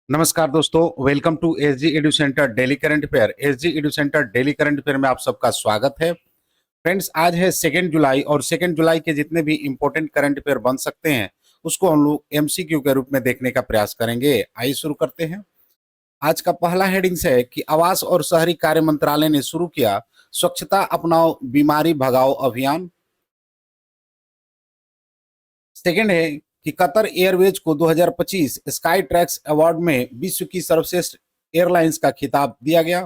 नमस्कार दोस्तों, welcome to SG Edu Centre daily current affair. SG Edu Centre daily current affair में आप सबका स्वागत है। फ्रेंड्स, आज है 2 जुलाई और 2 जुलाई के जितने भी इंपॉर्टेंट करंट अफेयर बन सकते हैं उसको हम लोग एमसीक्यू के रूप में देखने का प्रयास करेंगे। आइए शुरू करते हैं। आज का पहला हेडिंग्स है कि आवास और शहरी कार्य मंत्रालय ने शुरू किया स्वच्छता अपनाओ बीमारी भगाओ अभियान। सेकेंड है कि कतर एयरवेज को 2025 स्काई ट्रैक्स अवार्ड में विश्व की सर्वश्रेष्ठ एयरलाइंस का खिताब दिया गया।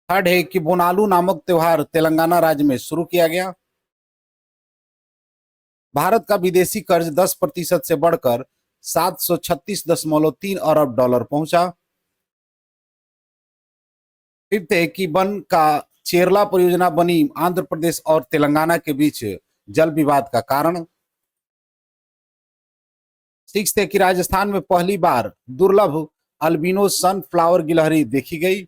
थर्ड है कि बोनालू नामक त्योहार तेलंगाना राज्य में शुरू किया गया। भारत का विदेशी कर्ज 10% से बढ़कर 736.3 अरब डॉलर पहुंचा। फिफ्थ है कि वन का चेरला परियोजना बनी आंध्र प्रदेश और तेलंगाना के बीच जल विवाद का कारण। सिक्स है कि राजस्थान में पहली बार दुर्लभ अल्बिनो सनफ्लावर गिलहरी देखी गई।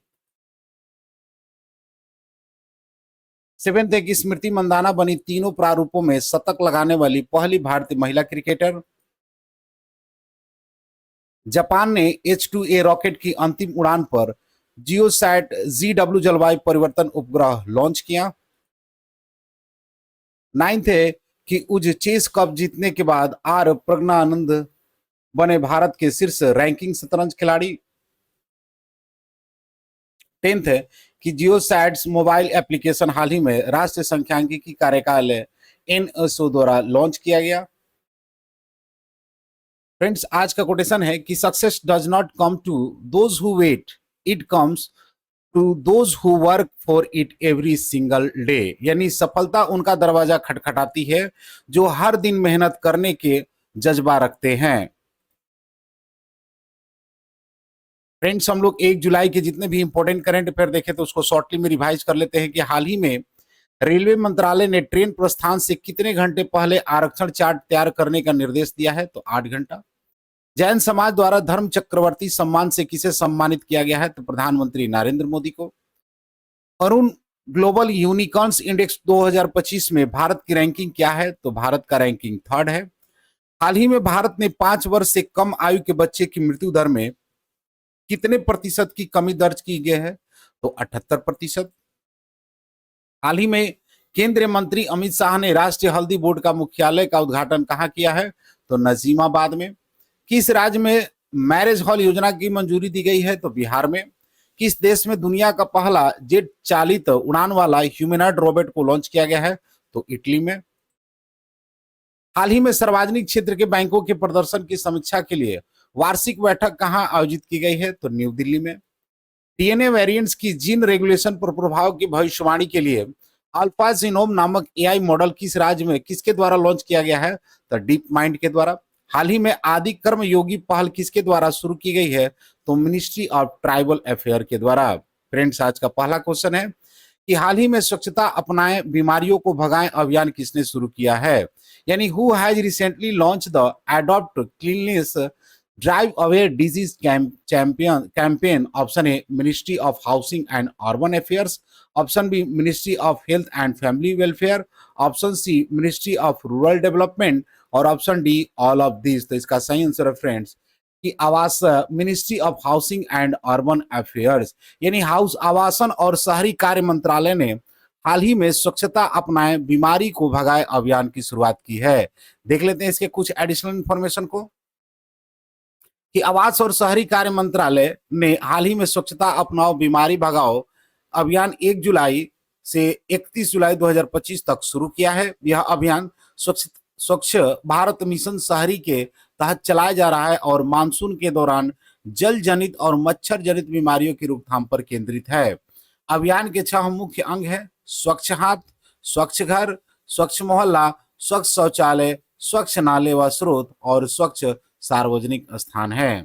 सेवेंथ है कि स्मृति मंदाना बनी तीनों प्रारूपों में शतक लगाने वाली पहली भारतीय महिला क्रिकेटर। जापान ने H2A रॉकेट की अंतिम उड़ान पर जियोसैट GW जलवायु परिवर्तन उपग्रह लॉन्च किया। नाइन्थ है कि उज चेस कप जीतने के बाद आर प्रज्ञानंद बने भारत के शीर्ष रैंकिंग शतरंज खिलाड़ी। टेंथ है कि जियोसैट्स मोबाइल एप्लीकेशन हाल ही में राष्ट्रीय सांख्यिकी कार्यालय NSO द्वारा लॉन्च किया गया। फ्रेंड्स, आज का कोटेशन है कि success does not come to those who wait, it comes to those who work for it every single day. यानी सफलता उनका दरवाजा खटखटाती है जो हर दिन मेहनत करने के जज्बा रखते हैं। फ्रेंड्स, हम लोग 1 जुलाई के जितने भी इंपॉर्टेंट करंट अफेयर देखे तो उसको शॉर्टली में रिवाइज कर लेते हैं कि हाल ही में रेलवे मंत्रालय ने ट्रेन प्रस्थान से कितने घंटे पहले आरक्षण चार्ट तैयार करने का निर्देश दिया है, तो 8 घंटा। जैन समाज द्वारा धर्म चक्रवर्ती सम्मान से किसे सम्मानित किया गया है, तो प्रधानमंत्री नरेंद्र मोदी को। अरुण ग्लोबल यूनिकॉर्न्स इंडेक्स 2025 में भारत की रैंकिंग क्या है, तो भारत का रैंकिंग थर्ड है। हाल ही में भारत ने 5 वर्ष से कम आयु के बच्चे की मृत्यु दर में कितने प्रतिशत की कमी दर्ज की गई है, तो 78%। हाल ही में केंद्रीय मंत्री अमित शाह ने राष्ट्रीय हल्दी बोर्ड का मुख्यालय का उद्घाटन कहाँ किया है, तो नजीमाबाद में। किस राज्य में मैरिज हॉल योजना की मंजूरी दी गई है, तो बिहार में। किस देश में दुनिया का पहला जेट चालित उड़ान वाला ह्यूमनॉइड रोबोट को लॉन्च किया गया है, तो इटली में। हाल ही में सार्वजनिक क्षेत्र के बैंकों के प्रदर्शन की समीक्षा के लिए वार्षिक बैठक कहां आयोजित की गई है, तो न्यू दिल्ली में। डीएनए वेरिएंट्स की जीन रेगुलेशन पर प्रभाव की भविष्यवाणी के लिए अल्फा जीनोम नामक एआई मॉडल किस राज्य में किसके द्वारा लॉन्च किया गया है, तो डीप माइंड के द्वारा। हाल ही में आदि कर्म योगी पहल किसके द्वारा शुरू की गई है, तो मिनिस्ट्री ऑफ ट्राइबल अफेयर के द्वारा। फ्रेंड्स, आज का पहला क्वेश्चन है कि हाल ही में स्वच्छता अपनाएं बीमारियों को भगाएं अभियान किसने शुरू किया है, यानी who has recently launched the adopt cleanliness drive away disease champion campaign. Option A ministry of housing and urban affairs, option B ministry of health and family welfare, option C ministry of rural development और option D all of this. तो इसका सही answer है friends कि आवास ministry of housing and urban affairs, यानी house आवासन और शहरी कार्य मंत्रालय ने हाल ही में स्वच्छता अपनाएं बीमारी को भगाए अभियान की शुरुआत की है। देख लेते हैं इसके कुछ एडिशनल इंफॉर्मेशन को कि आवास और शहरी कार्य मंत्रालय ने हाल ही में स्वच्छता अपनाओ बीमारी भगाओ अभियान 1 जुलाई से 31 जुलाई 2025 तक शुरू किया है। यह अभियान स्वच्छ भारत मिशन शहरी के तहत चलाया जा रहा है और मानसून के दौरान जल जनित और मच्छर जनित बीमारियों की रोकथाम पर केंद्रित है। अभियान के 6 मुख्य अंग है: स्वच्छ हाथ, स्वच्छ घर, स्वच्छ मोहल्ला, स्वच्छ शौचालय, स्वच्छ नाले व स्रोत और स्वच्छ सार्वजनिक स्थान है।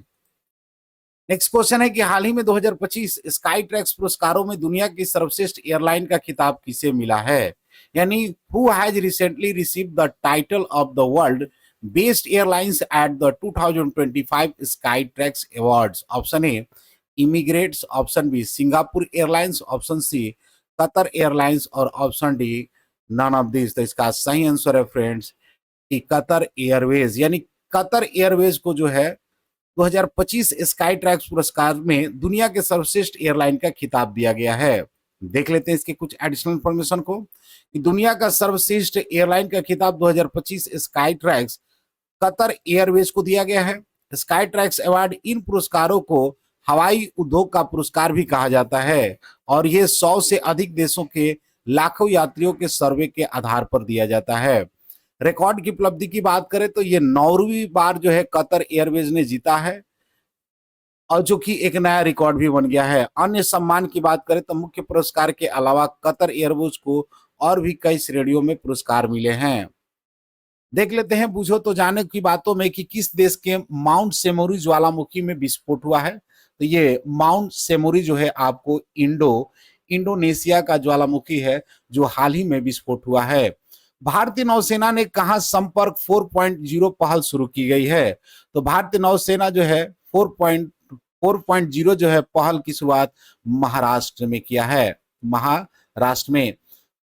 नेक्स्ट क्वेश्चन है कि हाल ही में 2025 स्काई ट्रैक्स पुरस्कारों में दुनिया की सर्वश्रेष्ठ एयरलाइन का खिताब किसे मिला है, यानी who has recently received the title of the world best airlines at the 2025 Skytrax awards. Option A Emirates, option B Singapore airlines, option C Qatar airlines और option D none of this. तो इसका सही answer है friends कि Qatar Airways, यानी Qatar Airways को जो है 2025 स्काई ट्रैक्स पुरस्कार में दुनिया के सर्वश्रेष्ठ एयरलाइन का खिताब दिया गया है। देख लेते हैं इसके कुछ एडिशनल इंफॉर्मेशन को कि दुनिया का सर्वश्रेष्ठ एयरलाइन का खिताब 2025 स्काई ट्रैक्स कतर एयरवेज को दिया गया है। स्काई ट्रैक्स अवार्ड इन पुरस्कारों को हवाई उद्योग का पुरस्कार भी कहा जाता है और ये 100 से अधिक देशों के लाखों यात्रियों के सर्वे के आधार पर दिया जाता है। रिकॉर्ड की उपलब्धि की बात करें तो ये 9वीं बार जो है कतर एयरवेज ने जीता है और जो कि एक नया रिकॉर्ड भी बन गया है। अन्य सम्मान की बात करें तो मुख्य पुरस्कार के अलावा कतर एयरवेज को और भी कई श्रेणियों में पुरस्कार मिले हैं। देख लेते हैं बूझो तो जाने की बातों में कि किस देश के माउंट सेमोरी ज्वालामुखी में विस्फोट हुआ है। तो ये माउंट सेमोरी जो है आपको इंडोनेशिया का ज्वालामुखी है जो हाल ही में विस्फोट हुआ है। भारतीय नौसेना ने कहा संपर्क 4.0 पहल शुरू की गई है। तो भारतीय नौसेना जो है 4.0 जो है पहल की शुरुआत महाराष्ट्र में किया है। महाराष्ट्र में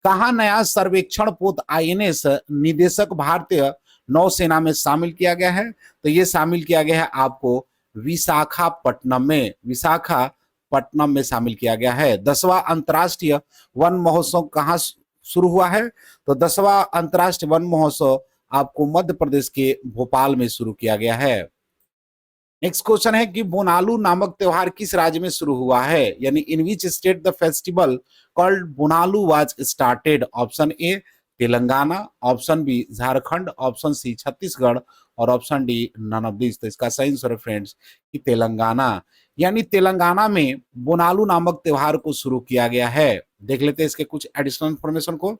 कहा नया सर्वेक्षण पोत आईएनएस निदेशक भारतीय नौसेना में शामिल किया गया है। तो ये शामिल किया गया है आपको विशाखापट्टनम में शामिल किया गया है। 10वां अंतर्राष्ट्रीय वन महोत्सव कहाँ शुरू हुआ है? तो 10वां अंतर्राष्ट्रीय वन महोत्सव आपको मध्य प्रदेश के भोपाल में शुरू किया गया है। नेक्स्ट क्वेश्चन है कि बोनालू नामक त्योहार किस राज्य में शुरू हुआ है, यानी in which state the festival called Bonalu was started? Option A Telangana, option B Jharkhand, option C Chhattisgarh और option D none of this. तो इसका सही आंसर है फ्रेंड्स कि तेलंगाना, यानी तेलंगाना में बोनालू नामक त्योहार को शुरू किया गया है। देख लेते हैं इसके कुछ एडिशनल इंफॉर्मेशन को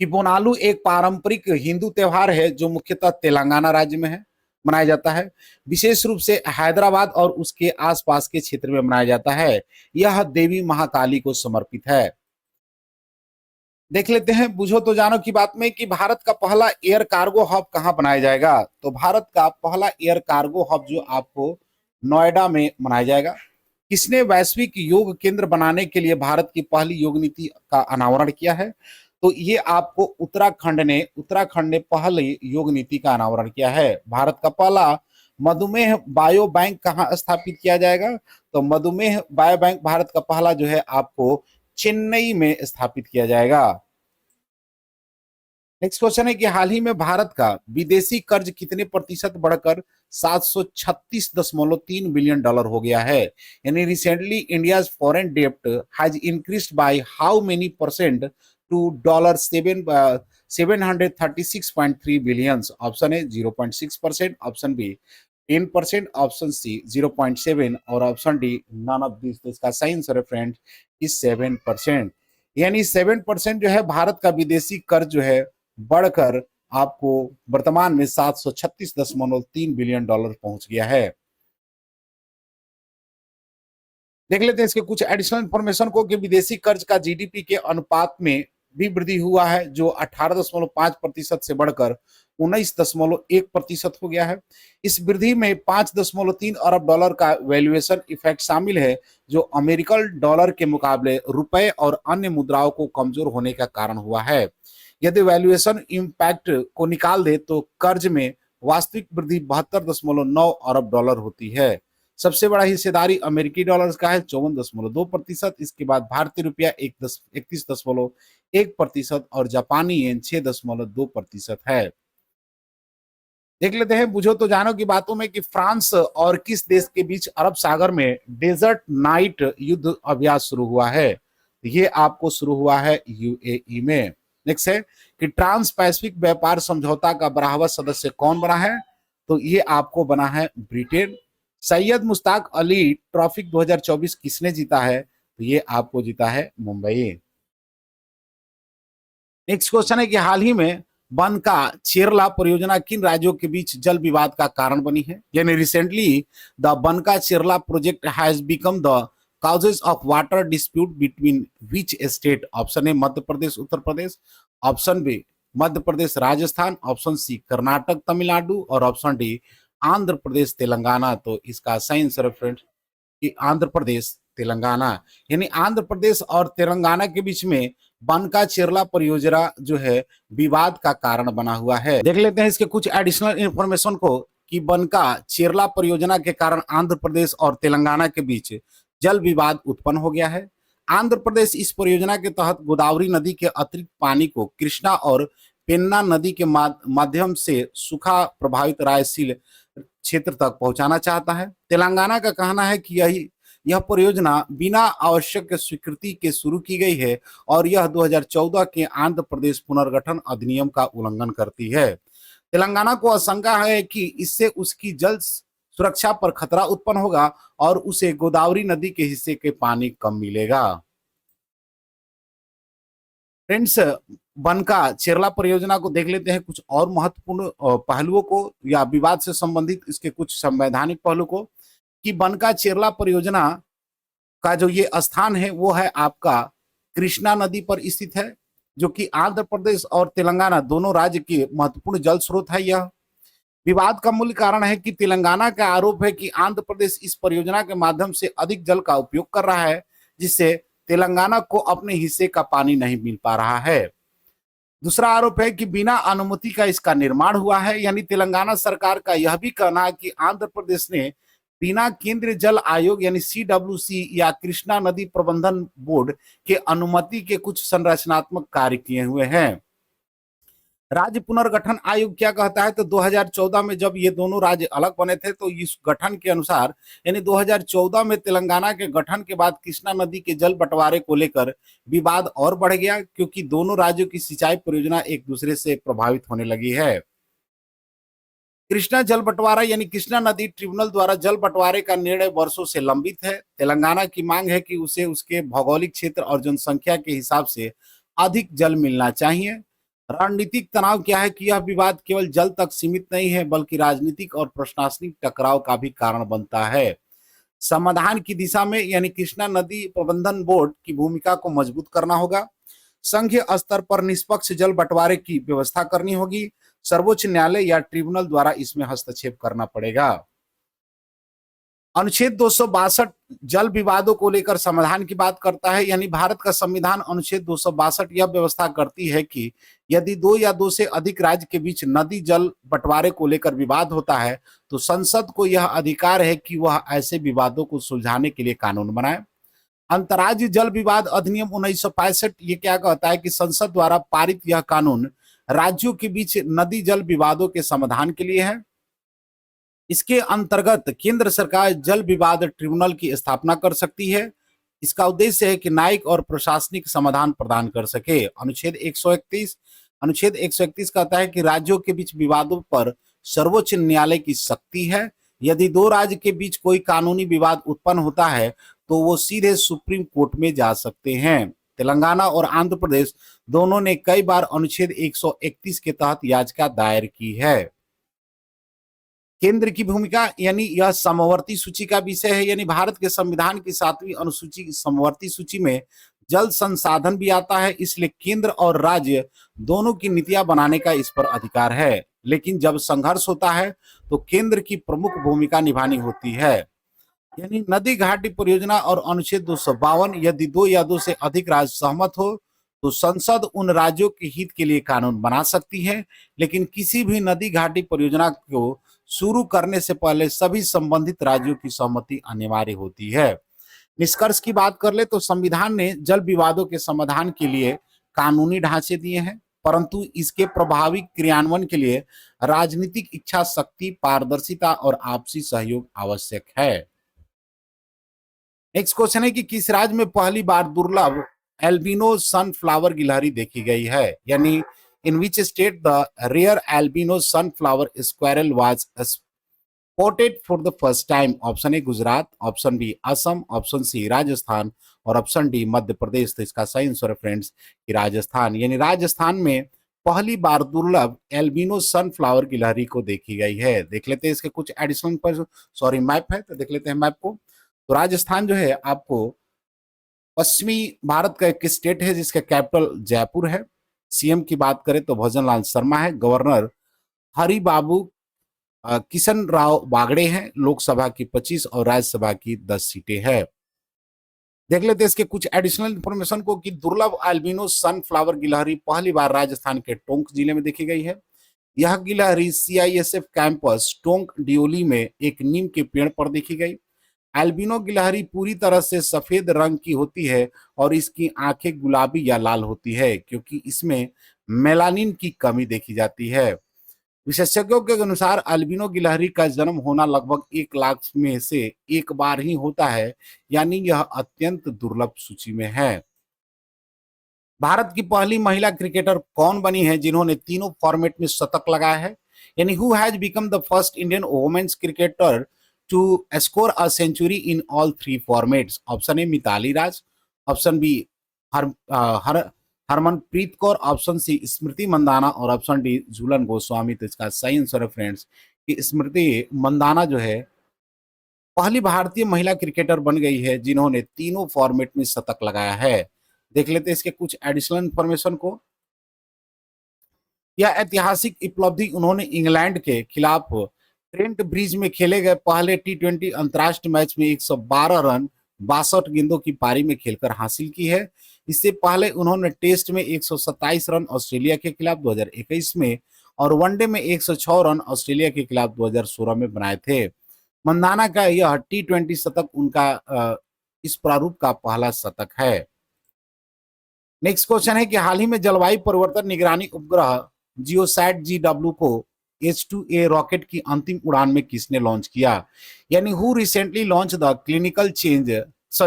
कि बोनालू एक पारंपरिक हिंदू त्योहार है जो मुख्यतः तेलंगाना राज्य में है मनाया जाता है। विशेष रूप से हैदराबाद और उसके आसपास के क्षेत्र में मनाया जाता है। यह देवी महाकाली को समर्पित है। देख लेते हैं बुझो तो जानो की बात में कि भारत का पहला एयर कार्गो हब कहाँ बनाया जाएगा। तो भारत का पहला एयर कार्गो हब जो आपको नोएडा में बनाया जाएगा। किसने वैश्विक योग केंद्र बनाने के लिए भारत की पहली योग नीति का अनावरण किया है? तो ये आपको उत्तराखंड ने पहले योग नीति का अनावरण किया है। भारत का पहला मधुमेह बायो बैंक कहाँ स्थापित किया जाएगा? तो मधुमेह बायो बैंक भारत का पहला जो है आपको चेन्नई में स्थापित किया जाएगा। नेक्स्ट क्वेश्चन है कि हाल ही में भारत का विदेशी कर्ज कितने प्रतिशत बढ़कर 736.3 बिलियन डॉलर हो गया है, यानी रिसेंटली इंडियाज फॉरेन डेब्ट has increased by how many percent to $736.3 billion? Option A 0.6%, option B 10%, option C 0.7 और option D none of this. तो इसका सही आंसर है फ्रेंड इज 7%, यानी 7% जो है भारत का विदेशी कर्ज जो है बढ़कर आपको वर्तमान में 736.3 बिलियन डॉलर पहुंच गया है। देख लेते हैं इसके कुछ एडिशनल इंफॉर्मेशन को कि विदेशी कर्ज का जीडीपी के अनुपात में भी वृद्धि हुआ है जो 18.5% से बढ़कर 19.1% हो गया है। इस वृद्धि में 5.3 अरब डॉलर का वैल्यूएशन इफेक्ट शामिल है जो अमेरिकन डॉलर के मुकाबले रुपए और अन्य मुद्राओं को कमजोर होने का कारण हुआ है। यदि वैल्यूएशन इम्पैक्ट को निकाल दे तो कर्ज में वास्तविक वृद्धि 72.9 अरब डॉलर होती है। सबसे बड़ा हिस्सेदारी अमेरिकी डॉलर का है 54.2%। इसके बाद भारतीय रुपया 31.1% और जापानी येन 6.2% है। देख लेते हैं बुझो तो जानो की बातों में कि फ्रांस और किस देश के बीच अरब सागर में डेजर्ट नाइट युद्ध अभ्यास शुरू हुआ है? ये आपको शुरू हुआ है यूएई में। नेक्स्ट है कि ट्रांस पैसिफिक व्यापार समझौता का 12वां सदस्य कौन बना है? तो ये आपको बना है ब्रिटेन। सैयद मुश्ताक अली ट्रॉफी 2024 किसने जीता है? तो ये आपको जीता है मुंबई। नेक्स्ट क्वेश्चन है कि हाल ही में बनका चेरला परियोजना किन राज्यों के बीच जल विवाद का कारण बनी है, यानी recently the Banakacherla project has become the causes of water dispute between which state? Option A Madhya Pradesh Uttar Pradesh, option B Madhya Pradesh Rajasthan, option C Karnataka Tamil Nadu और ऑप्शन डी आंध्र प्रदेश तेलंगाना। तो इसका सही आंसर है फ्रेंड्स कि आंध्र प्रदेश तेलंगाना, यानी आंध्र प्रदेश और तेलंगाना के बीच में बनका चेरला परियोजना जो है विवाद का कारण बना हुआ है। देख लेते हैं इसके कुछ एडिशनल इंफॉर्मेशन को कि बनका चेरला परियोजना के कारण आंध्र प्रदेश और तेलंगाना के बीच जल विवाद उत्पन्न हो गया है। आंध्र प्रदेश इस परियोजना के तहत गोदावरी नदी के अतिरिक्त पानी को कृष्णा और पेन्ना नदी के माध्यम से सूखा प्रभावित रायसील क्षेत्र तक पहुंचाना चाहता है। तेलंगाना का कहना है कि यह परियोजना बिना आवश्यक स्वीकृति के शुरू की गई है और यह 2014 के आंध्र प्रदेश पुनर्गठन अधिनियम का उल्लंघन करती है। तेलंगाना को आशंका है कि इससे उसकी जल सुरक्षा पर खतरा उत्पन्न होगा और उसे गोदावरी नदी के हिस्से के पानी कम मिलेगा। फ्रेंड्स, बनका चेरला परियोजना को देख लेते हैं कुछ और महत्वपूर्ण पहलुओं को या विवाद से संबंधित इसके कुछ संवैधानिक पहलू को, कि बनका चेरला परियोजना का जो ये स्थान है वो है आपका कृष्णा नदी पर स्थित है, जो कि आंध्र प्रदेश और तेलंगाना दोनों राज्य के महत्वपूर्ण जल स्रोत है। यह विवाद का मूल कारण है कि तेलंगाना का आरोप है कि आंध्र प्रदेश इस परियोजना के माध्यम से अधिक जल का उपयोग कर रहा है, जिससे तेलंगाना को अपने हिस्से का पानी नहीं मिल पा रहा है। दूसरा आरोप है कि बिना अनुमति का इसका निर्माण हुआ है, यानी तेलंगाना सरकार का यह भी कहना है कि आंध्र प्रदेश ने बिना केंद्रीय जल आयोग यानी CWC या कृष्णा नदी प्रबंधन बोर्ड के अनुमति के कुछ संरचनात्मक कार्य किए हुए हैं। राज्य पुनर्गठन आयोग क्या कहता है, तो 2014 में जब ये दोनों राज्य अलग बने थे तो इस गठन के अनुसार यानी 2014 में तेलंगाना के गठन के बाद कृष्णा नदी के जल बंटवारे को लेकर विवाद और बढ़ गया, क्योंकि दोनों राज्यों की सिंचाई परियोजना एक दूसरे से प्रभावित होने लगी है। कृष्णा जल बंटवारा यानी कृष्णा नदी ट्रिब्यूनल द्वारा जल बंटवारे का निर्णय वर्षों से लंबित है। तेलंगाना की मांग है कि उसे उसके भौगोलिक क्षेत्र और जनसंख्या के हिसाब से अधिक जल मिलना चाहिए। रणनीतिक तनाव क्या है कि यह विवाद केवल जल तक सीमित नहीं है, बल्कि राजनीतिक और प्रशासनिक टकराव का भी कारण बनता है। समाधान की दिशा में यानी कृष्णा नदी प्रबंधन बोर्ड की भूमिका को मजबूत करना होगा। संघीय स्तर पर निष्पक्ष जल बंटवारे की व्यवस्था करनी होगी। सर्वोच्च न्यायालय या ट्रिब्यूनल द्वारा इसमें हस्तक्षेप करना पड़ेगा। अनुच्छेद 262 जल विवादों को लेकर समाधान की बात करता है, यानी भारत का संविधान अनुच्छेद 262 यह व्यवस्था करती है कि यदि दो या दो से अधिक राज्य के बीच नदी जल बंटवारे को लेकर विवाद होता है तो संसद को यह अधिकार है कि वह ऐसे विवादों को सुलझाने के लिए कानून बनाए। अंतर्राज्यीय जल विवाद अधिनियम 1965 ये क्या कहता है कि संसद द्वारा पारित यह कानून राज्यों के बीच नदी जल विवादों के समाधान के लिए है। इसके अंतर्गत केंद्र सरकार जल विवाद ट्रिब्यूनल की स्थापना कर सकती है। इसका उद्देश्य है कि न्यायिक और प्रशासनिक समाधान प्रदान कर सके। अनुच्छेद 131 कहता है कि राज्यों के बीच विवादों पर सर्वोच्च न्यायालय की शक्ति है। यदि दो राज्य के बीच कोई कानूनी विवाद उत्पन्न होता है तो वो सीधे सुप्रीम कोर्ट में जा सकते हैं। तेलंगाना और आंध्र प्रदेश दोनों ने कई बार अनुच्छेद 131 के तहत याचिका दायर की है। केंद्र की भूमिका यानी यह समवर्ती सूची का विषय है, यानी भारत के संविधान की 7वीं अनुसूची समवर्ती सूची में जल संसाधन भी आता है, इसलिए केंद्र और राज्य दोनों की नीतियां बनाने का इस पर अधिकार है। लेकिन जब संघर्ष होता है तो केंद्र की प्रमुख भूमिका निभानी होती है। यानी नदी घाटी परियोजना और अनुच्छेद 252 यदि दो या दो से अधिक राज्य सहमत हो तो संसद उन राज्यों के हित के लिए कानून बना सकती है, लेकिन किसी भी नदी घाटी परियोजना को शुरू करने से पहले सभी संबंधित राज्यों की सहमति अनिवार्य होती है। निष्कर्ष की बात कर ले तो संविधान ने जल विवादों के समाधान के लिए कानूनी ढांचे दिए हैं, परंतु इसके प्रभावी क्रियान्वयन के लिए राजनीतिक इच्छा शक्ति, पारदर्शिता और आपसी सहयोग आवश्यक है। नेक्स्ट क्वेश्चन है कि किस राज्य में पहली बार दुर्लभ एल्बिनो सनफ्लावर गिलहरी देखी गई है, यानी in which state the rare albino sunflower squirrel was spotted for the first time. Option A Gujarat, option B Assam, option C Rajasthan और ऑप्शन डी मध्य प्रदेश। तो इसका सही आंसर है फ्रेंड्स कि राजस्थान, यानी राजस्थान में पहली बार दुर्लभ एल्बिनो सनफ्लावर गिलहरी को देखी गई है। देख लेते हैं इसके कुछ एडिशनल पर मैप है, तो देख लेते हैं मैप को। तो राजस्थान जो है आपको पश्चिमी भारत का एक स्टेट है जिसका कैपिटल जयपुर है। सीएम की बात करें तो भजन लाल शर्मा है। गवर्नर हरिबाबू किशन राव बागड़े हैं। लोकसभा की 25 और राज्यसभा की 10 सीटें हैं। देख लेते हैं इसके कुछ एडिशनल इंफॉर्मेशन को कि दुर्लभ एल्बिनो सनफ्लावर गिलहरी पहली बार राजस्थान के टोंक जिले में देखी गई है। यह गिलहरी सीआईएसएफ कैंपस टोंक डियोली में एक नीम के पेड़ पर देखी गई। एल्बिनो गिलहरी पूरी तरह से सफेद रंग की होती है और इसकी आंखें गुलाबी या लाल होती है क्योंकि इसमें मेलानिन की कमी देखी जाती है। विशेषज्ञों के अनुसार अल्बिनो गिलहरी का जन्म होना लगभग 1 लाख में से एक बार ही होता है, यानी यह अत्यंत दुर्लभ सूची में है। भारत की पहली महिला क्रिकेटर कौन बनी है जिन्होंने तीनों फॉर्मेट में शतक लगाया है, यानी who has become the first Indian women's cricketer to score a century in all 3 formats. Option A Mithali Raj, option B Har, Har Harmanpreet Kaur, option C Smriti Mandhana और ऑप्शन डी झूलन गोस्वामी। तो इसका सही आंसर है फ्रेंड्स कि स्मृति मंदाना जो है पहली भारतीय महिला क्रिकेटर बन गई है जिन्होंने तीनों फॉर्मेट में शतक लगाया है। देख लेते हैं इसके कुछ एडिशनल इंफॉर्मेशन को। यह ऐतिहासिक उपलब्धि उन्होंने इंग्लैंड के खिलाफ ट्रेंट ब्रिज में खेले गए पहले टी20 अंतर्राष्ट्रीय मैच में 112 रन 62 गेंदों की पारी में खेलकर हासिल की है। इससे पहले उन्होंने टेस्ट में 127 रन ऑस्ट्रेलिया के खिलाफ 2021 में और वनडे में 106 रन ऑस्ट्रेलिया के खिलाफ 2016 में बनाए थे। मंदाना का यह टी20 शतक उनका इस प्रारूप का पहला शतक है। नेक्स्ट क्वेश्चन है कि हाल ही में जलवायु परिवर्तन निगरानी उपग्रह जियोसैट GW को H2A रॉकेट की अंतिम उड़ान में किसने लॉन्च किया, यानी who recently launched the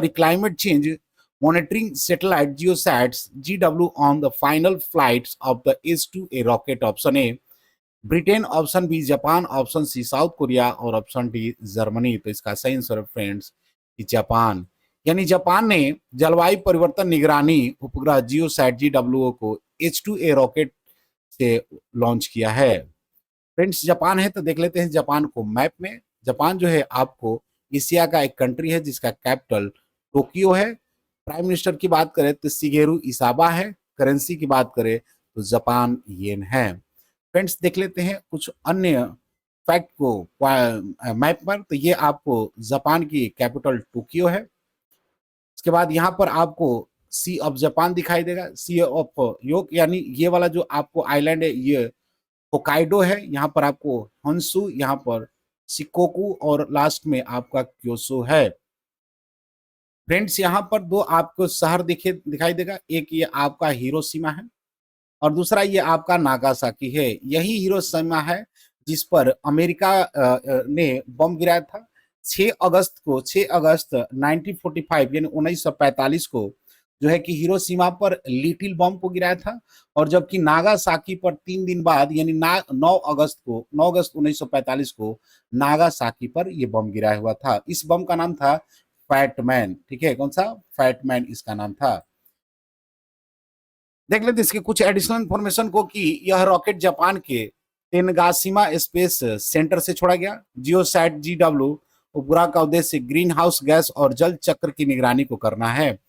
climate change monitoring satellite GOSAT GW on the final flights of the H2A rocket. Option A Britain, option B Japan, option C South Korea और option D Germany. तो इसका सही answer friends Japan, यानी Japan ने जलवायु परिवर्तन निगरानी उपग्रह जियोसैट GW को H2A रॉकेट से लॉन्च किया है। फ्रेंड्स जापान है तो देख लेते हैं जापान को मैप में। जापान जो है आपको एशिया का एक कंट्री है जिसका कैपिटल टोक्यो है। प्राइम मिनिस्टर की बात करें तो शिगेरू इसाबा है। करेंसी की बात करें तो जापान येन है। फ्रेंड्स देख लेते हैं कुछ अन्य फैक्ट को मैप पर। तो ये आपको जापान की कैपिटल टोक्यो है। इसके बाद यहाँ पर आपको सी ऑफ जापान दिखाई देगा, सी ऑफ योक, यानी ये वाला जो आपको आइलैंड है ये होकाइडो है। यहाँ पर आपको हंसू, यहाँ पर शिकोकू और लास्ट में आपका क्योसो है। फ्रेंड्स यहाँ पर दो आपको शहर दिखाई देगा, एक ये आपका हिरोशिमा है और दूसरा ये आपका नागासाकी है। यही हिरोशिमा है जिस पर अमेरिका ने बम गिराया था 6 अगस्त 1945 यानी 1945 को जो है कि हिरोशिमा पर लिटिल बम को गिराया था, और जबकि नागासाकी पर 3 दिन बाद यानी 9 अगस्त 1945 को नागासाकी पर यह बम गिराया हुआ था। इस बम का नाम था फैटमैन। ठीक है, कौन सा? फैटमैन इसका नाम था। देख लेते इसके कुछ एडिशनल इंफॉर्मेशन को कि यह रॉकेट जापान के तेनगाशिमा स्पेस सेंटर से छोड़ा गया। जियोसैट GW उपग्रह का उद्देश्य ग्रीन हाउस गैस और जल चक्र की निगरानी को करना है।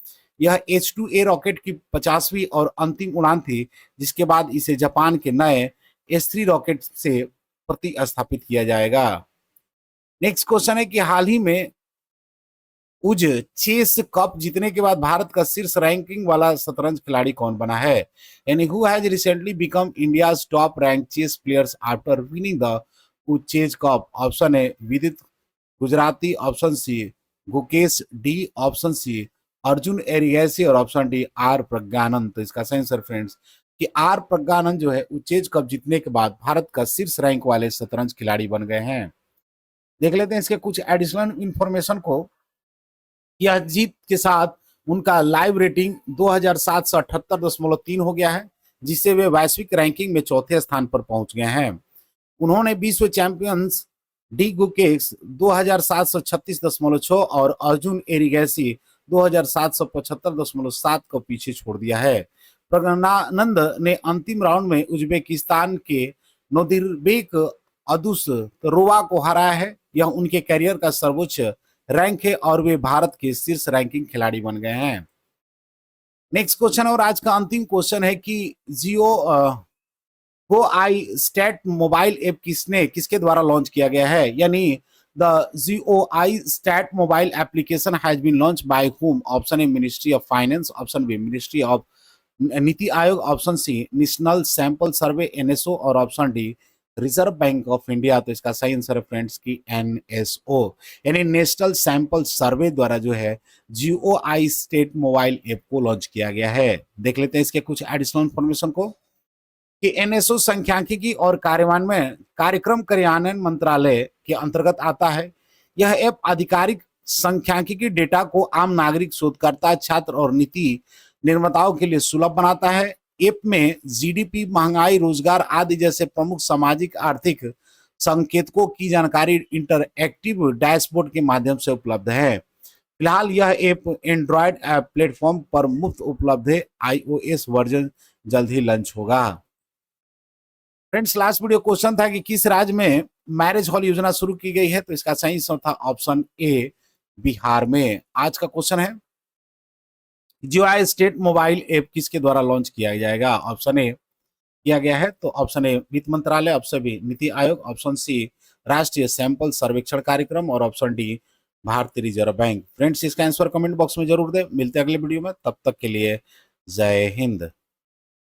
यह H2A रॉकेट की 50वीं और अंतिम उड़ान थी, जिसके बाद इसे जापान के नए S3 रॉकेट से प्रतिस्थापित किया जाएगा। नेक्स्ट क्वेश्चन है कि हाल ही में उज चेस कप जीतने के बाद भारत का शीर्ष रैंकिंग वाला शतरंज खिलाड़ी कौन बना है, यानी who has recently become India's top rank chess players after winning the Uz chess cup. Option A Vidit Gujrathi, option C Gukesh D, option C Arjun Erigaisi और ऑप्शन डी आर प्रज्ञानंद। तो इसका सही आंसर फ्रेंड्स कि आर प्रज्ञानंद जो है चेज कप जीतने के बाद भारत का शीर्ष रैंक वाले शतरंज खिलाड़ी बन गए हैं। देख लेते हैं इसके कुछ एडिशनल इंफॉर्मेशन को। यह जीत के साथ उनका लाइव रेटिंग 2778.3 हो गया है, जिससे वे वैश्विक रैंकिंग में चौथे स्थान पर पहुंच गए हैं। उन्होंने विश्व चैंपियंस डी गुकेश 2736.6 और अर्जुन एरिगैसी 2775.7 को पीछे छोड़ दिया है। प्रज्ञानंद ने अंतिम राउंड में उज्बेकिस्तान के नोदिरबेक अदुसरोवा को हराया है। यह उनके करियर का सर्वोच्च रैंक है और वे भारत के शीर्ष रैंकिंग खिलाड़ी बन गए हैं। नेक्स्ट क्वेश्चन और आज का अंतिम क्वेश्चन है कि G O go I stat mobile app किसके द्वारा लॉन्च किया गया है, यानी the GOI stat mobile application has been launch by whom। Option A ministry of finance, option B ministry of NITI Aayog, option C national sample survey NSO और option D reserve bank of India, तो इसका सही answer है friends की NSO, यानी national sample सर्वे द्वारा जो है जीओआई स्टेट मोबाइल ऐप को लॉन्च किया गया है। देख लेते हैं इसके कुछ एडिशनल इंफॉर्मेशन को कि एनएसओ सांख्यिकी और कार्यान्वयन कार्यक्रम कार्यान्वयन मंत्रालय के अंतर्गत आता है। यह ऐप आधिकारिक सांख्यिकी डेटा को आम नागरिक, शोधकर्ता, छात्र और नीति निर्माताओं के लिए सुलभ बनाता है। ऐप में जीडीपी, महंगाई, रोजगार आदि जैसे प्रमुख सामाजिक आर्थिक संकेतकों की जानकारी इंटरएक्टिव डैशबोर्ड के माध्यम से उपलब्ध है। फिलहाल यह ऐप एंड्रॉयड ऐप प्लेटफॉर्म पर मुफ्त उपलब्ध है। आईओएस वर्जन जल्द ही लॉन्च होगा। फ्रेंड्स, लास्ट वीडियो क्वेश्चन था कि किस राज्य में मैरिज हॉल योजना शुरू की गई है, तो इसका सही आंसर था ऑप्शन ए, बिहार में। आज का क्वेश्चन है जीओआई स्टेट मोबाइल ऐप किसके द्वारा लॉन्च किया जाएगा? ऑप्शन ए किया गया है, तो ऑप्शन ए वित्त मंत्रालय, ऑप्शन बी नीति आयोग, ऑप्शन सी राष्ट्रीय सैंपल सर्वेक्षण कार्यक्रम और ऑप्शन डी भारतीय रिजर्व बैंक। फ्रेंड्स, इसका आंसर कमेंट बॉक्स में जरूर दें। मिलते हैं अगले वीडियो में, तब तक के लिए जय हिंद।